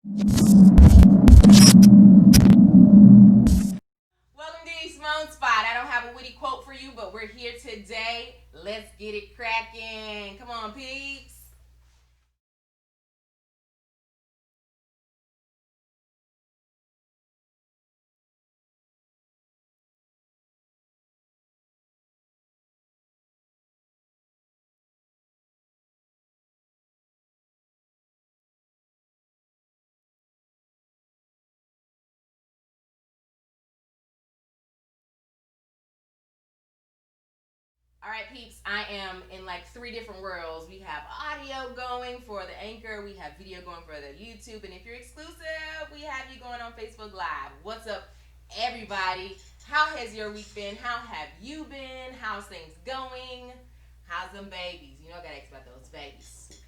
Welcome to East Moan Spot. I don't have a witty quote for you, but we're here today. Let's get it cracking. Come on, peeps. All right, peeps, I am in like three different worlds. We have audio going for the Anchor, we have video going for the YouTube, and if you're exclusive, we have you going on Facebook Live. What's up, everybody? How has your week been? How have you been? How's things going? How's them babies? You know, I gotta ask about those babies.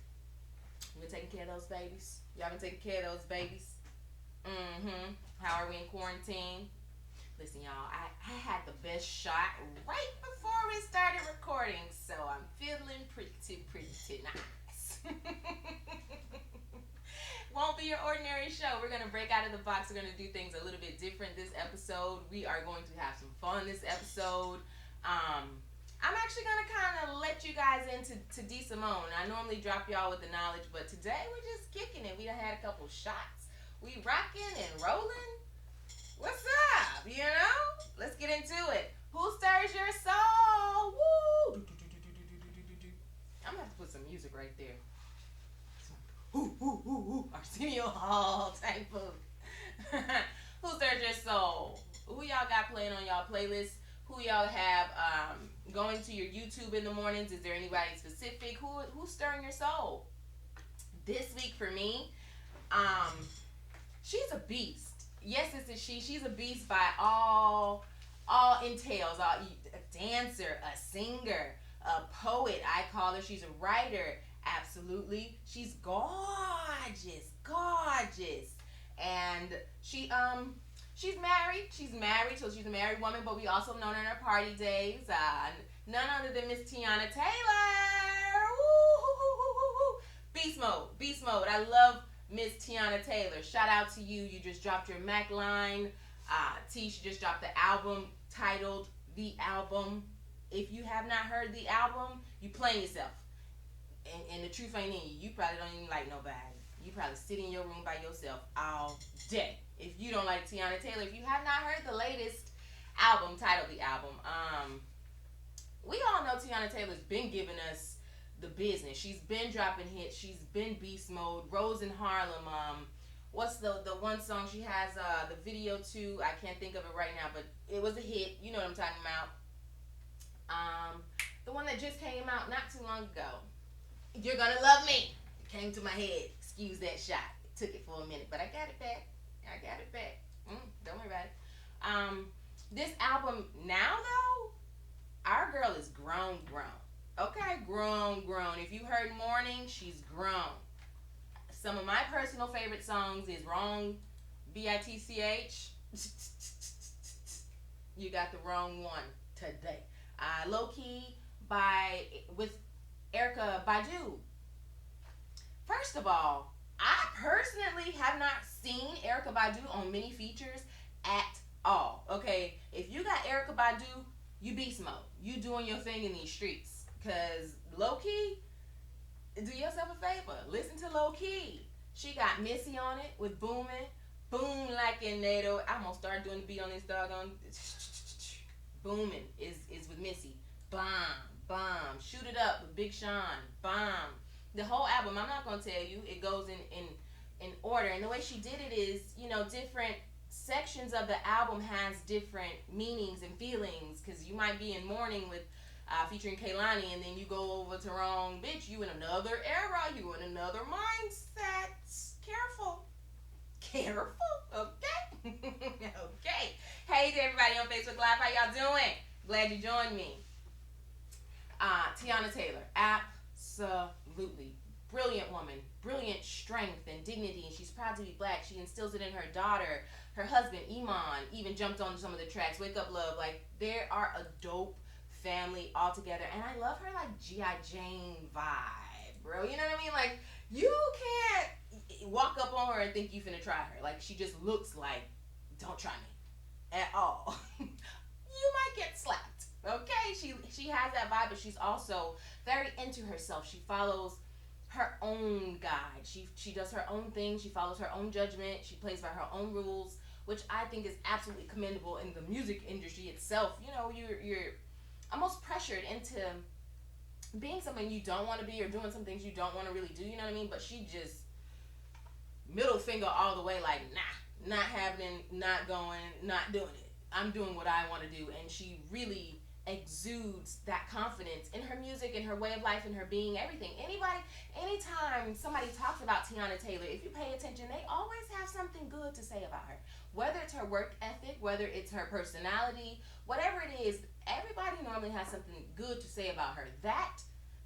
You been taking care of those babies? Y'all been taking care of those babies? Mm-hmm. How are we in quarantine? Listen, y'all, I had the best shot right before we started recording, so I'm feeling pretty nice. Won't be your ordinary show. We're going to break out of the box. We're going to do things a little bit different this episode. We are going to have some fun this episode. I'm actually going to kind of let you guys into D. Simone. I normally drop y'all with the knowledge, but today we're just kicking it. We done had a couple shots. We rocking and rolling. What's up? You know? Let's get into it. Who stirs your soul? Woo! I'm gonna have to put some music right there. Arsenio Hall type of. Who stirs your soul? Who y'all got playing on y'all playlist? Who y'all have going to your YouTube in the mornings? Is there anybody specific? Who's stirring your soul? This week for me, she's a beast. Yes, this is she. She's a beast by all entails. A dancer, a singer, a poet. I call her. She's a writer. Absolutely. She's gorgeous. And she's married. So she's a married woman. But we also known her in her party days. None other than Miss Teyana Taylor. Woo-hoo-hoo-hoo-hoo. Beast mode. I love Miss Teyana Taylor. Shout out to you. You just dropped your Mac line. T, she just dropped the album titled The Album. If you have not heard the album, you playing yourself. And the truth ain't in you. You probably don't even like nobody. You probably sit in your room by yourself all day. If you don't like Teyana Taylor, if you have not heard the latest album titled The Album, we all know Teyana Taylor's been giving us the business. She's been dropping hits. She's been beast mode. Rose in Harlem. What's the one song she has the video to? I can't think of it right now, but it was a hit. You know what I'm talking about. The one that just came out not too long ago. You're Gonna Love Me. It came to my head. Excuse that shot. It took it for a minute, but I got it back. Don't worry about it. This album now though, our girl is grown. Okay, grown. If you heard Morning, she's grown. Some of my personal favorite songs is Wrong, B-I-T-C-H. You got the wrong one today. Low Key with Erykah Badu. First of all, I personally have not seen Erykah Badu on many features at all. Okay, if you got Erykah Badu, you beast mode. You doing your thing in these streets. Cause Low Key, do yourself a favor. Listen to Low Key. She got Missy on it with Boomin'. Boom like a NATO. I'm gonna start doing the beat on this doggone. Booming is with Missy. Bomb. Shoot It Up with Big Sean. Bomb. The whole album, I'm not gonna tell you. It goes in order. And the way she did it is, different sections of the album has different meanings and feelings. Cause you might be in Mourning with featuring Kehlani, and then you go over to Wrong Bitch. You in another era. You in another mindset. Careful. Okay. Okay. Hey to everybody on Facebook Live. How y'all doing? Glad you joined me. Teyana Taylor. Absolutely. Brilliant woman. Brilliant strength and dignity. And she's proud to be black. She instills it in her daughter. Her husband, Iman, even jumped on some of the tracks. Wake Up Love. Like, there are a dope family all together. And I love her, like, G.I. Jane vibe, bro. You know what I mean? Like, you can't walk up on her and think you finna try her. Like, she just looks like, don't try me at all. You might get slapped. Okay, she has that vibe, but she's also very into herself. She follows her own guide. She does her own thing. She follows her own judgment. She plays by her own rules, which I think is absolutely commendable in the music industry itself. You know, you're almost pressured into being someone you don't want to be or doing some things you don't want to really do. You know what I mean? But she just middle finger all the way, like, nah, not happening, not going, not doing it. I'm doing what I want to do, and she really exudes that confidence in her music, in her way of life, in her being, everything. Anytime somebody talks about Teyana Taylor, if you pay attention, they always have something good to say about her. Whether it's her work ethic, whether it's her personality, whatever it is, everybody normally has something good to say about her. That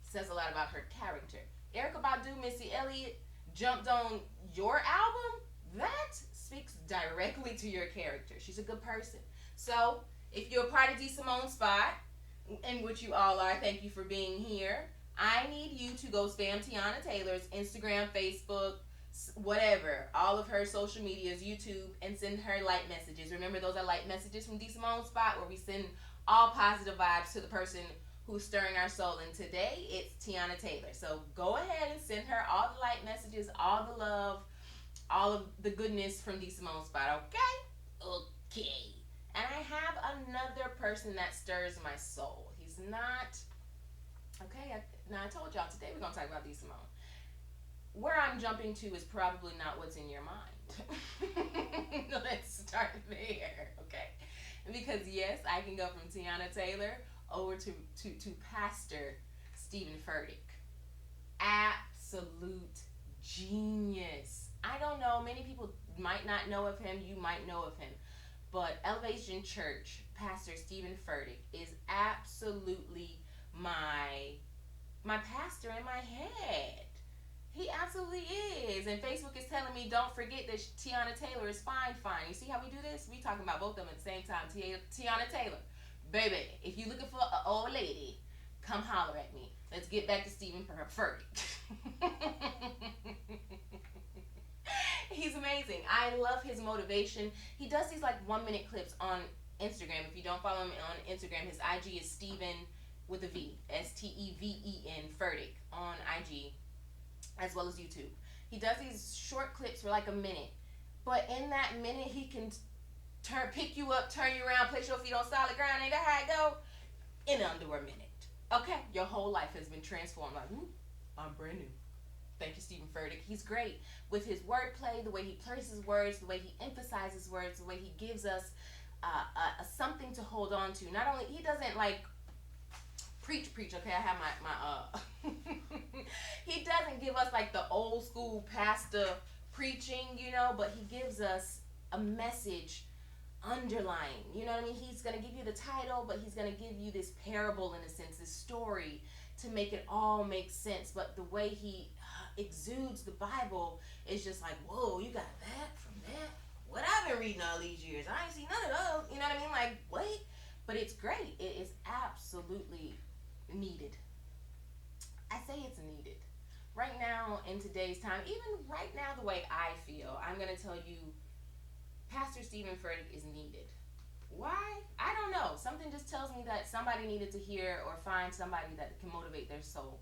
says a lot about her character. Erykah Badu, Missy Elliott jumped on your album. That speaks directly to your character. She's a good person. So, if you're a part of D. Simone Spot, in which you all are, thank you for being here. I need you to go spam Teyana Taylor's Instagram, Facebook, whatever, all of her social medias, YouTube, and send her light messages. Remember, those are light messages from D. Simone Spot, where we send all positive vibes to the person who's stirring our soul. And today, it's Teyana Taylor. So go ahead and send her all the light messages, all the love, all of the goodness from D. Simone Spot, okay? Okay. And I have another person that stirs my soul. He's not, okay, now I told y'all today we're going to talk about D. Simone. Where I'm jumping to is probably not what's in your mind. Let's start there, okay? Because yes, I can go from Teyana Taylor over to Pastor Steven Furtick. Absolute genius. I don't know, many people might not know of him, you might know of him. But Elevation Church, Pastor Steven Furtick is absolutely my pastor in my head. He absolutely is. And Facebook is telling me, don't forget that Teyana Taylor is fine. You see how we do this? We talking about both of them at the same time. Teyana Taylor. Baby, if you're looking for an old lady, come holler at me. Let's get back to Steven Furtick. He's amazing. I love his motivation. He does these like 1-minute clips on Instagram. If you don't follow him on Instagram, his IG is Steven with a V, Steven Furtick on IG, as well as YouTube. He does these short clips for like a minute, but in that minute he can pick you up, turn you around, place your feet on solid ground, ain't that how it go? In under a minute. Okay, your whole life has been transformed. Like, I'm brand new. Thank you, Steven Furtick. He's great with his wordplay, the way he places words, the way he emphasizes words, the way he gives us something to hold on to. Not only, he doesn't like preach, okay, I have my he doesn't give us like the old school pastor preaching, you know, but he gives us a message underlying, you know what I mean? He's going to give you the title, but he's going to give you this parable in a sense, this story to make it all make sense. But the way he exudes the Bible is just like, whoa, you got that from that? What I've been reading all these years, I ain't seen none of those, you know what I mean? Like, wait, but it's great. It is absolutely needed. I say it's needed. Right now, in today's time, even right now, the way I feel, I'm going to tell you, Pastor Steven Furtick is needed. Why? I don't know. Something just tells me that somebody needed to hear or find somebody that can motivate their soul.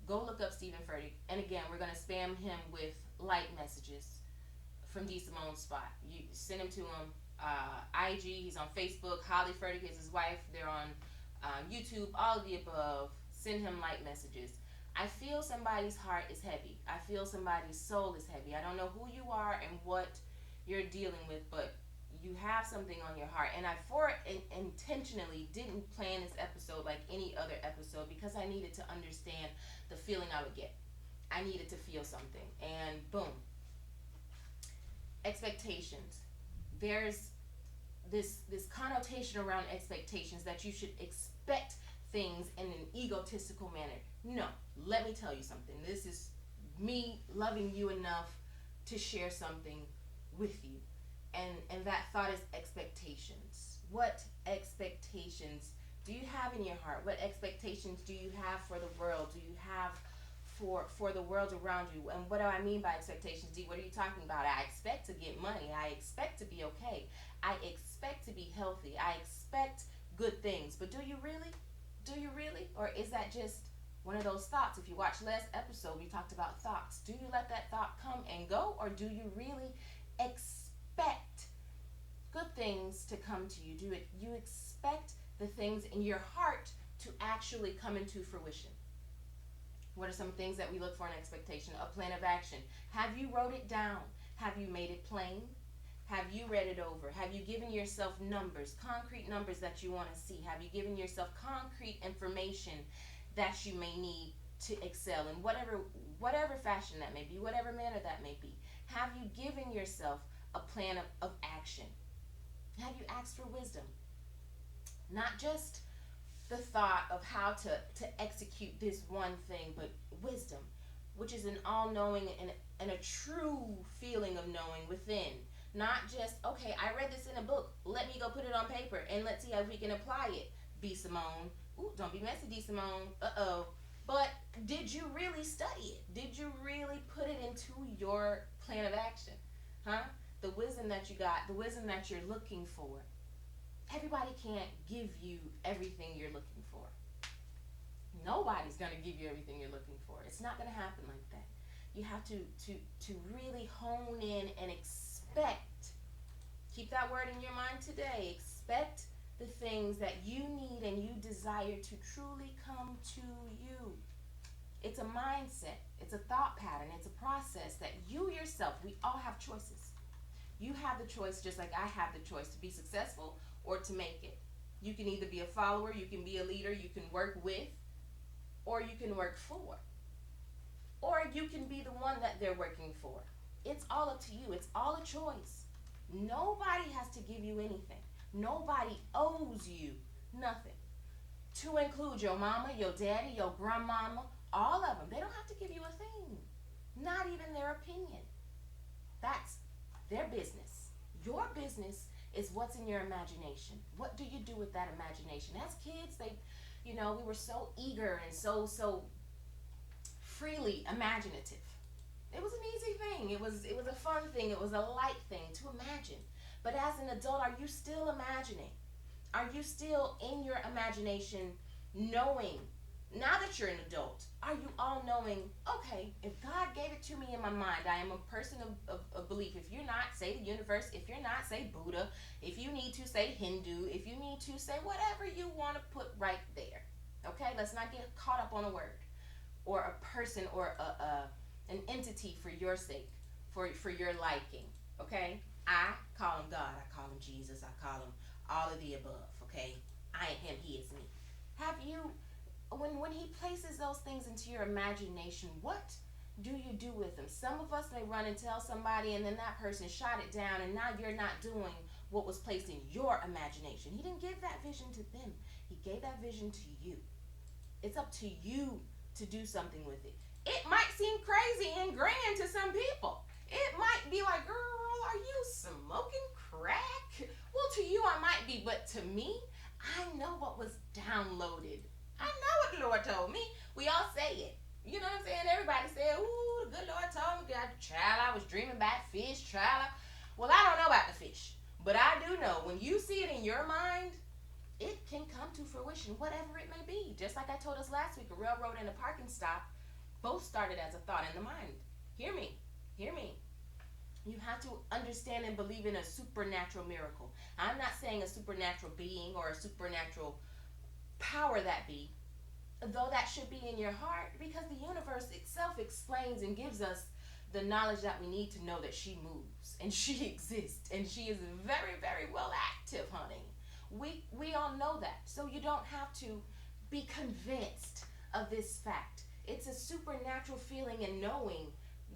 Go look up Steven Furtick. And again, we're going to spam him with light messages from D. Simone Spot. You send him to him. IG, he's on Facebook. Holly Furtick is his wife. They're on YouTube, all of the above. Send him light messages. I feel somebody's heart is heavy. I feel somebody's soul is heavy. I don't know who you are and what you're dealing with, but you have something on your heart. And I intentionally didn't plan this episode like any other episode because I needed to understand the feeling I would get. I needed to feel something. And boom. Expectations. There's this connotation around expectations that you should expect things in an egotistical manner. No, let me tell you something. This is me loving you enough to share something with you. And that thought is expectations. What expectations do you have in your heart? What expectations do you have for the world? Do you have for the world around you. And what do I mean by expectations, D? What are you talking about? I expect to get money. I expect to be okay. I expect to be healthy. I expect good things. But do you really? Do you really? Or is that just one of those thoughts? If you watch last episode, we talked about thoughts. Do you let that thought come and go, or do you really expect good things to come to you? Do you expect the things in your heart to actually come into fruition? What are some things that we look for in expectation? A plan of action. Have you wrote it down? Have you made it plain? Have you read it over? Have you given yourself numbers, concrete numbers that you want to see? Have you given yourself concrete information that you may need to excel in whatever fashion that may be, whatever manner that may be? Have you given yourself a plan of action? Have you asked for wisdom? Not just the thought of how to execute this one thing, but wisdom, which is an all-knowing and a true feeling of knowing within. Not just, okay, I read this in a book, let me go put it on paper and let's see how we can apply it. B. Simone. Ooh, don't be messy, D. Simone. Uh-oh. But did you really study it? Did you really put it into your plan of action? Huh? The wisdom that you got, the wisdom that you're looking for. Everybody can't give you everything you're looking for. Nobody's going to give you everything you're looking for. It's not going to happen like that. You have to really hone in and expect. Keep that word in your mind today. Expect the things that you need and you desire to truly come to you. It's a mindset. It's a thought pattern. It's a process that you yourself, we all have choices. You have the choice, just like I have the choice, to be successful or to make it. You can either be a follower, you can be a leader, you can work with, or you can work for. Or you can be the one that they're working for. It's all up to you. It's all a choice. Nobody has to give you anything. Nobody owes you nothing. To include your mama, your daddy, your grandmama, all of them. They don't have to give you a thing. Not even their opinion. That's their business. Your business is what's in your imagination. What do you do with that imagination? As kids, we were so eager and so freely imaginative. It was an easy thing. It was a fun thing. It was a light thing to imagine. But as an adult, are you still imagining? Are you still in your imagination knowing, now that you're an adult, are you all knowing, okay, if God gave it to me in my mind, I am a person of belief. If you're not, say the universe. If you're not, say Buddha. If you need to, say Hindu. If you need to, say whatever you want to put right there. Okay, let's not get caught up on a word or a person or an entity for your sake, for your liking. Okay, I call him God. I call him Jesus. I call him all of the above. Okay, I am him. He is me. Have you? When he places those things into your imagination, what do you do with them? Some of us may run and tell somebody, and then that person shot it down, and now you're not doing what was placed in your imagination. He didn't give that vision to them. He gave that vision to you. It's up to you to do something with it. It might seem crazy and grand to some people. It might be like, girl, are you smoking crack? Well, to you I might be, but to me, I know what was downloaded. I know what the Lord told me. We all say it. You know what I'm saying? Everybody said, ooh, the good Lord told me. Child, I was dreaming about fish. Child, well, I don't know about the fish. But I do know when you see it in your mind, it can come to fruition, whatever it may be. Just like I told us last week, a railroad and a parking stop both started as a thought in the mind. Hear me. Hear me. You have to understand and believe in a supernatural miracle. I'm not saying a supernatural being or a supernatural power that be, though that should be in your heart, because the universe itself explains and gives us the knowledge that we need to know that she moves and she exists and she is very, very well active, honey. We all know that. So you don't have to be convinced of this fact. It's a supernatural feeling and knowing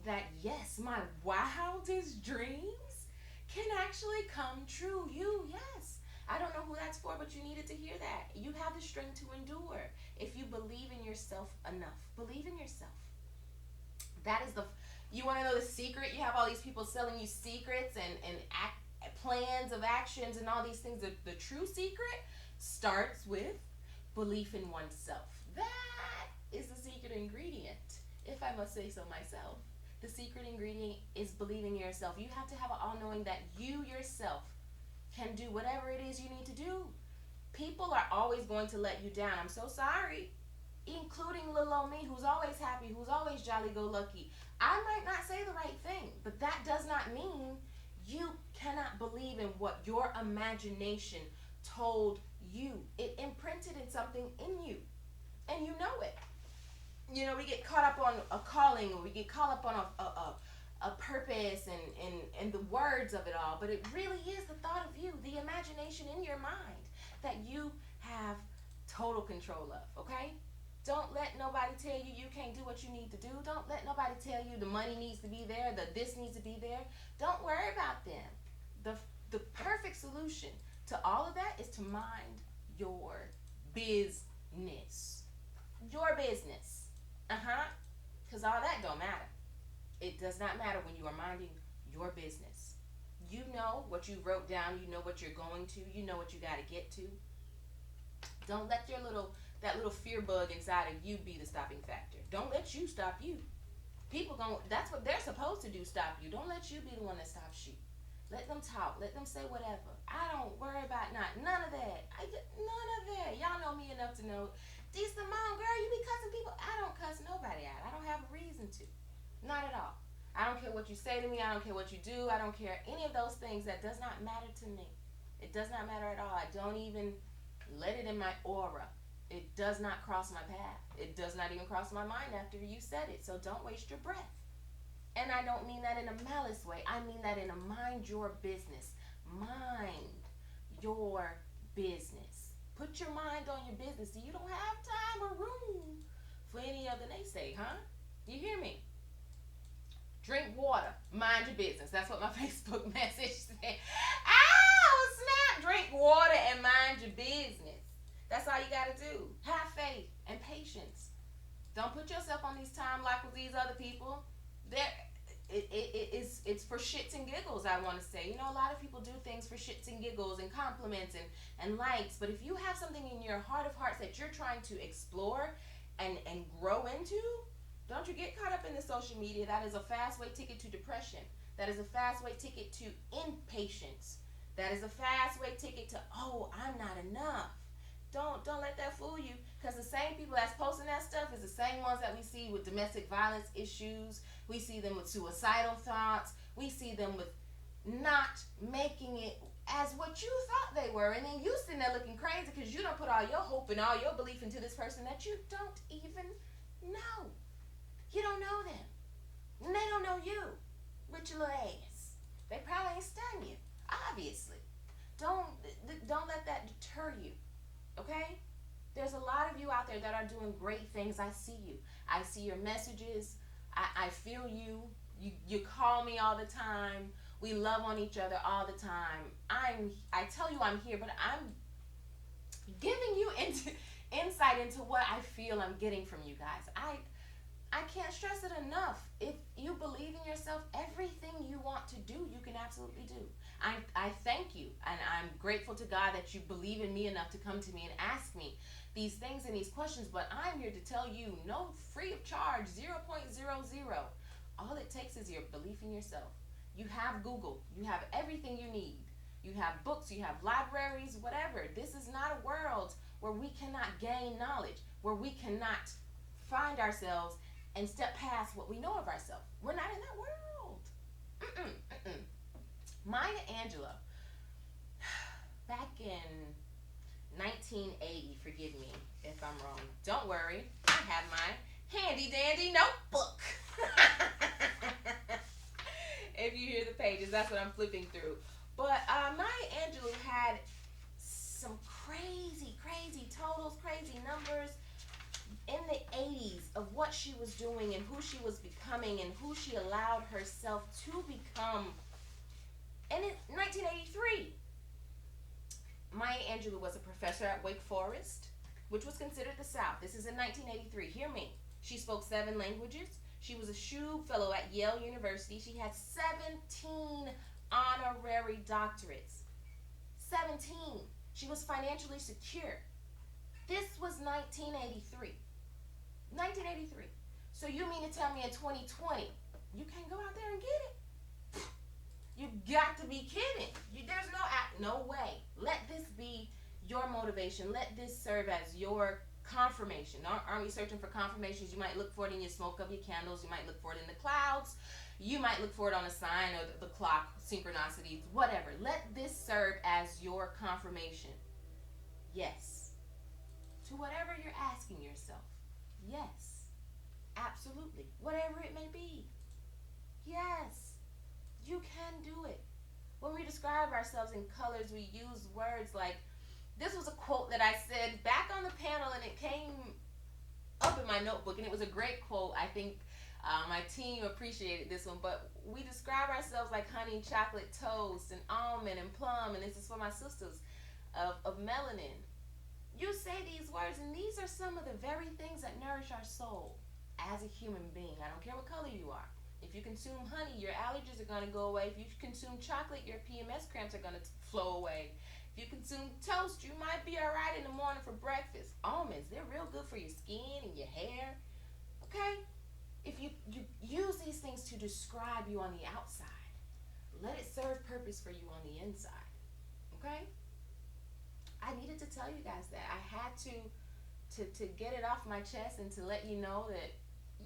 that, yes, my wildest dreams can actually come true. Yes. I don't know who that's for, but you needed to hear that. You have the strength to endure if you believe in yourself enough. Believe in yourself. That is you want to know the secret? You have all these people selling you secrets and plans of actions and all these things. The true secret starts with belief in oneself. That is the secret ingredient. if I must say so myself, the secret ingredient is believing in yourself. You have to have an all knowing that you yourself can do whatever it is you need to do. People are always going to let you down. I'm so sorry. Including little old me, who's always happy, who's always jolly go lucky. I might not say the right thing, but that does not mean you cannot believe in what your imagination told you. It imprinted in something in you, and you know it. You know, we get caught up on a calling, or we get caught up on a purpose and the words of it all, but it really is the thought of you, the imagination in your mind that you have total control of, okay? Don't let nobody tell you you can't do what you need to do. Don't let nobody tell you the money needs to be there, the this needs to be there. Don't worry about them. The perfect solution to all of that is to mind your business. Your business. Because all that don't matter. It does not matter when you are minding your business. You know what you wrote down. You know what you're going to. You know what you got to get to. Don't let that little fear bug inside of you be the stopping factor. Don't let you stop you. That's what they're supposed to do, stop you. Don't let you be the one that stops you. Let them talk. Let them say whatever. I don't worry about none of that. None of that. Y'all know me enough to know. D. Simone, girl, you be cussing people. I don't cuss nobody out. I don't have a reason to. Not at all. I don't care what you say to me. I don't care what you do. I don't care any of those things. That does not matter to me. It does not matter at all. I don't even let it in my aura. It does not cross my path. It does not even cross my mind after you said it. So don't waste your breath. And I don't mean that in a malice way. I mean that in a mind your business. Mind your business. Put your mind on your business. So you don't have time or room for any other naysay, huh? You hear me? Drink water. Mind your business. That's what my Facebook message said. Oh, snap. Drink water and mind your business. That's all you got to do. Have faith and patience. Don't put yourself on these time like with these other people. It's for shits and giggles, I want to say. You know, a lot of people do things for shits and giggles and compliments and likes. But if you have something in your heart of hearts that you're trying to explore and grow into, don't you get caught up in the social media. That is a fast way ticket to depression. That is a fast way ticket to impatience. That is a fast way ticket to, oh, I'm not enough. Don't let that fool you, because the same people that's posting that stuff is the same ones that we see with domestic violence issues. We see them with suicidal thoughts. We see them with not making it as what you thought they were, and then you sitting there looking crazy because you don't put all your hope and all your belief into this person that you don't even know. You don't know them, and they don't know you. With your little ass, they probably ain't stunned you. Obviously, don't let that deter you. Okay? There's a lot of you out there that are doing great things. I see you. I see your messages. I feel you. You call me all the time. We love on each other all the time. I tell you I'm here, but I'm giving you insight into what I feel I'm getting from you guys. I can't stress it enough. If you believe in yourself, everything you want to do, you can absolutely do. I thank you, and I'm grateful to God that you believe in me enough to come to me and ask me these things and these questions, but I'm here to tell you, no, free of charge, 0.00. All it takes is your belief in yourself. You have Google. You have everything you need. You have books. You have libraries, whatever. This is not a world where we cannot gain knowledge, where we cannot find ourselves and step past what we know of ourselves. We're not in that world. Maya Angelou, back in 1980, forgive me if I'm wrong. Don't worry, I have my handy dandy notebook. If you hear the pages, that's what I'm flipping through. But Maya Angelou had some crazy totals, crazy numbers in the 80s of what she was doing and who she was becoming and who she allowed herself to become. And in 1983, Maya Angelou was a professor at Wake Forest, which was considered the South. This is in 1983. Hear me. She spoke 7 languages. She was a Shube Fellow at Yale University. She had 17 honorary doctorates. 17. She was financially secure. This was 1983. 1983. So you mean to tell me in 2020 you can't go out there and get it? You got to be kidding. There's no way. Let this be your motivation. Let this serve as your confirmation. Aren't we searching for confirmations? You might look for it in your smoke of your candles. You might look for it in the clouds. You might look for it on a sign or the clock, synchronicities, whatever. Let this serve as your confirmation. Yes. To whatever you're asking yourself. Yes. Absolutely. Whatever it may be. Yes. You can do it. When we describe ourselves in colors, we use words like, this was a quote that I said back on the panel, and it came up in my notebook, and it was a great quote. I think my team appreciated this one, but we describe ourselves like honey, chocolate, toast, and almond, and plum, and this is for my sisters of melanin. You say these words, and these are some of the very things that nourish our soul as a human being. I don't care what color you are. If you consume honey, your allergies are going to go away. If you consume chocolate, your PMS cramps are going to flow away. If you consume toast, you might be all right in the morning for breakfast. Almonds, they're real good for your skin and your hair. Okay? If you use these things to describe you on the outside, let it serve purpose for you on the inside. Okay? I needed to tell you guys that. I had to get it off my chest and to let you know that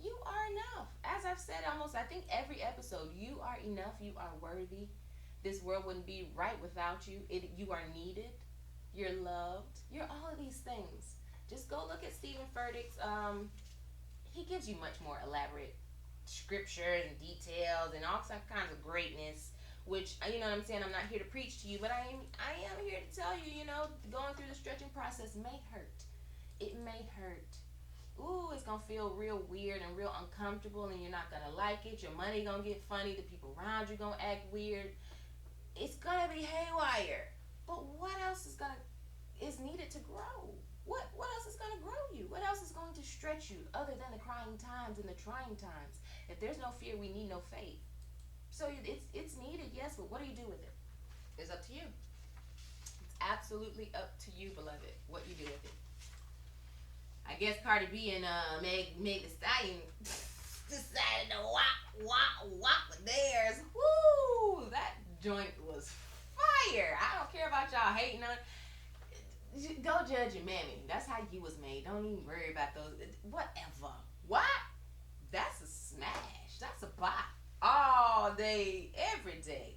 you are enough. As I've said almost, I think every episode, you are enough. You are worthy. This world wouldn't be right without you. You are needed. You're loved. You're all of these things. Just go look at Steven Furtick's. He gives you much more elaborate scriptures and details and all kinds of greatness. Which, you know what I'm saying, I'm not here to preach to you, but I am here to tell you, going through the stretching process may hurt. It may hurt. Ooh, it's going to feel real weird and real uncomfortable, and you're not going to like it. Your money going to get funny. The people around you going to act weird. It's going to be haywire. But what else is needed to grow? What else is going to grow you? What else is going to stretch you other than the crying times and the trying times? If there's no fear, we need no faith. So it's needed, yes, but what do you do with it? It's up to you. It's absolutely up to you, beloved, what you do with it. I guess Cardi B and Meg Thee Stallion decided to wop with theirs. Woo! That joint was fire. I don't care about y'all hating on it. Don't judge your mammy. That's how you was made. Don't even worry about those. Whatever. What? That's a smash. That's a bop. All day, every day.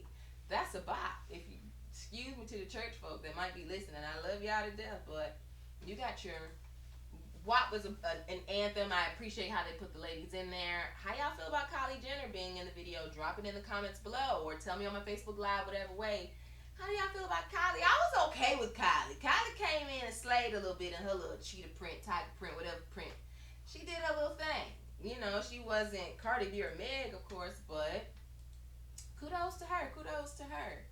That's a bop. If you excuse me to the church folk that might be listening, I love y'all to death, but you got your WAP was an anthem. I appreciate how they put the ladies in there. How y'all feel about Kylie Jenner being in the video? Drop it in the comments below, or tell me on my Facebook Live, whatever way. How do y'all feel about Kylie? I was okay with Kylie. Kylie came in and slayed a little bit in her little cheetah print, tiger print, whatever print. She did her little thing. She wasn't Cardi B or Meg, of course, but kudos to her. Kudos to her.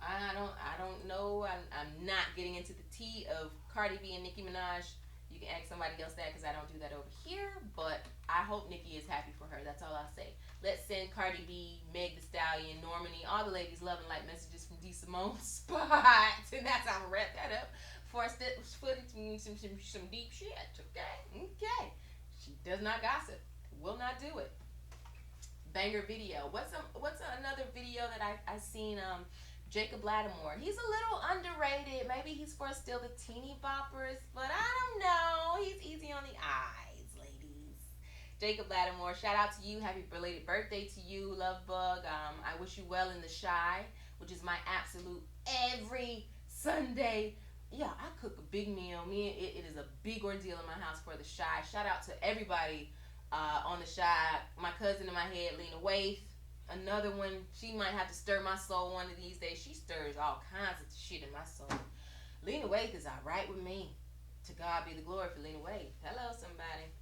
I don't know. I'm not getting into the tea of Cardi B and Nicki Minaj. You can ask somebody else that, because I don't do that over here. But I hope Nicki is happy for her. That's all I'll say. Let's send Cardi B, Meg Thee Stallion, Normani, all the ladies love and light messages from D. Simone Spot. And that's how I'm going to wrap that up. For some deep shit. Okay. She does not gossip. Will not do it. Banger video. What's another video that I seen? Jacob Lattimore. He's a little underrated. Maybe he's for still the teeny boppers, but I don't know. He's easy on the eyes, ladies. Jacob Lattimore, shout out to you. Happy belated birthday to you, love bug. I wish you well in the Shy, which is my absolute every Sunday. Yeah, I cook a big meal. It is a big ordeal in my house for the Shy. Shout out to everybody on the Shy. My cousin in my head, Lena Waithe. Another one, she might have to stir my soul one of these days. She stirs all kinds of shit in my soul. Lena Waithe is alright with me. To God be the glory for Lena Waithe. Hello, somebody.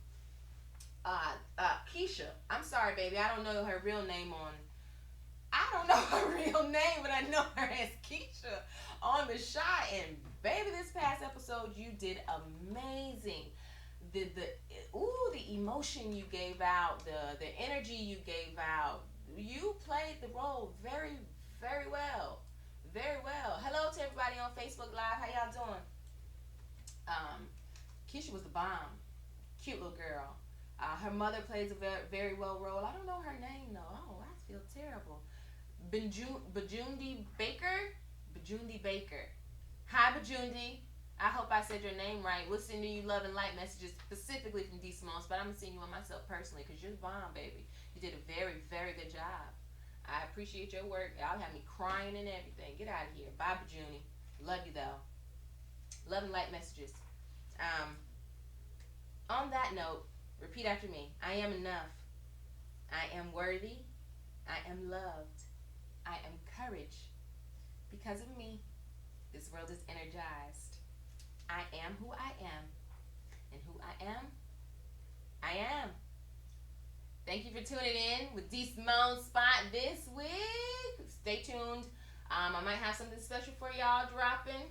Keisha. I'm sorry, baby. I don't know her real name but I know her as Keisha on the Shy. And baby, this past episode, you did amazing. The emotion you gave out, the energy you gave out. You played the role very, very well. Very well. Hello to everybody on Facebook Live. How y'all doing? Keisha was the bomb. Cute little girl. Her mother plays a very, very well role. I don't know her name though. Oh, I feel terrible. Bajundi Baker. Bajundi Baker. Hi, Bajundi. I hope I said your name right. We'll send you love and light messages specifically from D. Simone's, but I'm gonna send you one myself personally because you're the bomb, baby. You did a very, very good job. I appreciate your work. Y'all have me crying and everything. Get out of here. Bye, Bajundi. Love you though. Love and light messages. On that note, repeat after me. I am enough. I am worthy. I am loved. I am courage. Because of me, this world is energized. I am who I am. And who I am, I am. Thank you for tuning in with D. Simone Spot this week. Stay tuned. I might have something special for y'all dropping.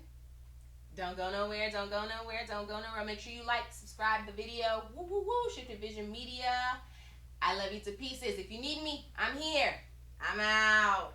Don't go nowhere, don't go nowhere, don't go nowhere. Make sure you like, subscribe to the video. Woo, woo, woo. Shifted Vision Media. I love you to pieces. If you need me, I'm here. I'm out.